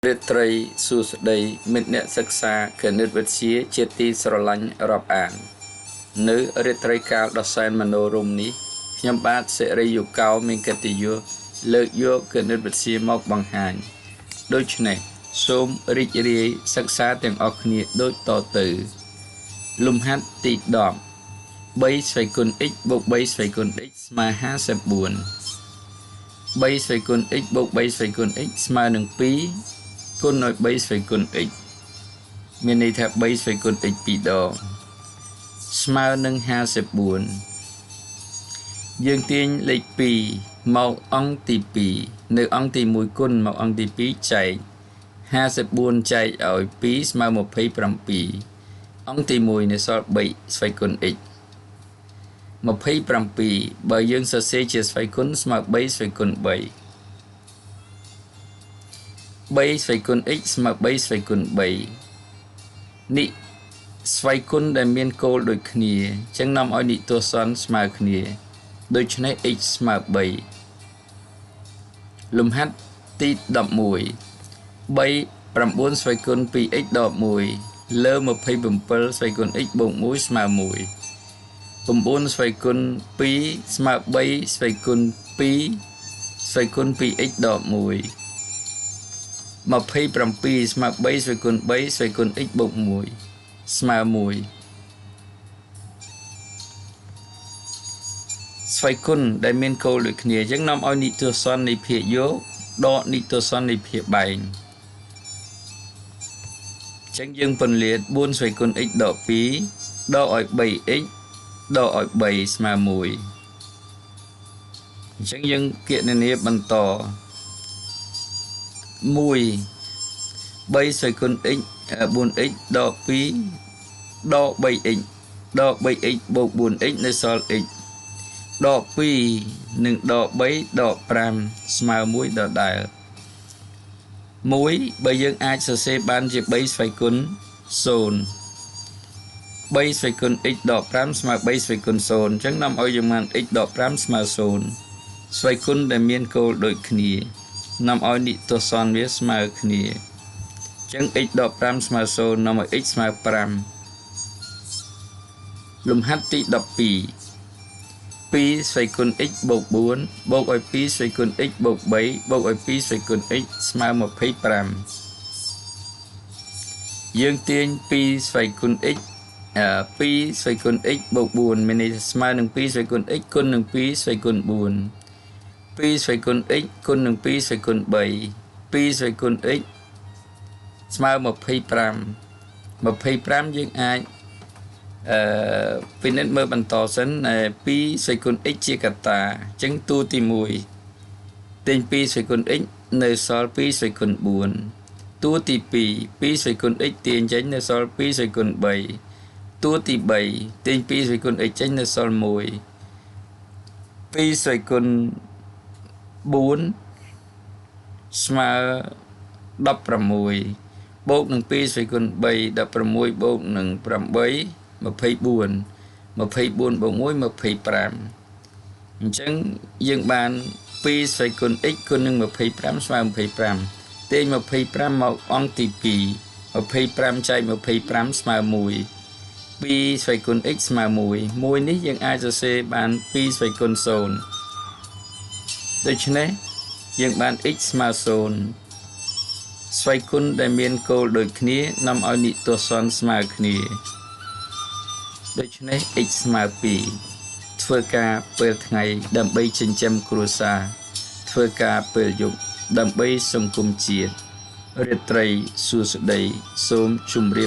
រាត្រីសួស្តីមិត្តអ្នកសិក្សាគណិតវិទ្យាជាទីស្រឡាញ់រាប់អាននៅរាត្រីកាលដ៏សែនមនោរម្យនេះខ្ញុំបាទសិរីយុកោមានកិត្តិយសលើកយកគណិតវិទ្យាមកបង្ហាញដូច្នេះសូមរីករាយសិក្សាទាំងអស់គ្នាដូចតទៅលំហាត់ទី10 3 ស្វ័យគុណ x បូក 3 ស្វ័យគុណ x ស្មើ54 3 ស្វ័យគុណ x បូក 3 ស្វ័យគុណ x ស្មើនឹង2គុណឲ្យ3ស្វ័យគុណ x មានន័យថា 3 ស្វ័យគុណ x 2 ដងស្មើនឹង54យើងទាញលេខ2មកអង្គទី2នៅអង្គទី1គុណមកអង្គទី2ចែក54ចែកឲ្យ2ស្មើ27អង្គទី1នៅសល់3ស្វ័យគុណ x 27បើយើងសរសេរជាស្វ័យគុណស្មើ3ស្វ័យគុណ3 3ស្វ័យគុណ x ស្មើ3ស្វ័យគុណ3នេះស្វ័យគុណដែលមានគោលដូចគ្នាអញ្ចឹងនាំឲ្យនិទាសនស្មើគ្នាដូច្នេះ x ស្មើ3លំហាត់ទី11 3 9ស្វ័យគុណ 2x ដក1លើ27ស្វ័យគុណ x បូក1ស្មើ1 9ស្វ័យគុណ2ស្មើ3ស្វ័យគុណ2ស្វ័យគុណ 2x ដក1 27ស្មើ3ស្វ័យគុណ3ស្វ័យគុណ x បូក1ស្មើ1ស្វ័យគុណដែលមានគោលដូចគ្នាអញ្ចឹងនាំឲ្យនិទាសននៃភាគយកដកនិទាសននៃភាគបែងអញ្ចឹងយើងពន្លាត4ស្វ័យគុណ x ដក2ដកឲ្យ 3x ដកឲ្យ3ស្មើ1អញ្ចឹងយើងគណនាបន្ត1 3ស្វ័យគុណ x 4x ដក2ដក 3x ដក 3x បូក 4x នៅសល់ x ដក2និងដក3ដក5ស្មើ1ដដែល1បើយើងអាចសរសេរបានជា3ស្វ័យគុណ0 3ស្វ័យគុណ x ដក5ស្មើ3ស្វ័យគុណ0អញ្ចឹងនាំឲ្យយើងបាន x ដក5ស្មើ0ស្វ័យគុណដែលមានគោលដូចគ្នានាំឲ្យនិទាសនវាស្មើគ្នាអញ្ចឹង x ដក5ស្មើ0នាំឲ្យ x ស្មើ5លំហាត់ទី12 2ស្វ័យគុណ x បូក4បូកឲ្យ2ស្វ័យគុណ x បូក3បូកឲ្យ2ស្វ័យគុណ x ស្មើ25យើងទាញ2ស្វ័យគុណ x 2ស្វ័យគុណ x បូក4មានន័យថាស្មើនឹង2ស្វ័យគុណ x គុណនឹង2ស្វ័យគុណ4 2ស្វ័យគុណ x គុណនឹង2ស្វ័យគុណ3 2ស្វ័យគុណ x ស្មើ25យើងអាចពិនិត្យមើលបន្តសិន2ស្វ័យគុណ x ជាកត្តាអញ្ចឹងតួទី1ទាញ2ស្វ័យគុណ x នៅសល់2ស្វ័យគុណ4តួទី2 2ស្វ័យគុណ x ទាញចេញនៅសល់2ស្វ័យគុណ3តួទី3ទាញ2ស្វ័យគុណ x ចេញនៅសល់1 2ស្វ័យគុណ4ស្មើ16បូកនឹង2ស្វ័យគុណ3 16បូកនឹង8 24 បូក1 25អញ្ចឹងយើងបាន2ស្វ័យគុណ x គុណនឹង25ស្មើ25ទាញ25មកអង្គទី2 25ចែក25ស្មើ1 2ស្វ័យគុណ x ស្មើ1នេះយើងអាចសរសេរបាន2ស្វ័យគុណ0ដូច្នេះយើងបាន x ស្មើ0ស្វ័យគុណដែលមានគោលដូចគ្នានាំឲ្យនិទាសនស្មើគ្នាដូច្នេះ x ស្មើ2ធ្វើការពេលថ្ងៃដើម្បីចិញ្ចឹមគ្រួសារធ្វើការពេលយប់ដើម្បីសង្គមជាតិរាត្រីសួស្តីសូមជម្រាប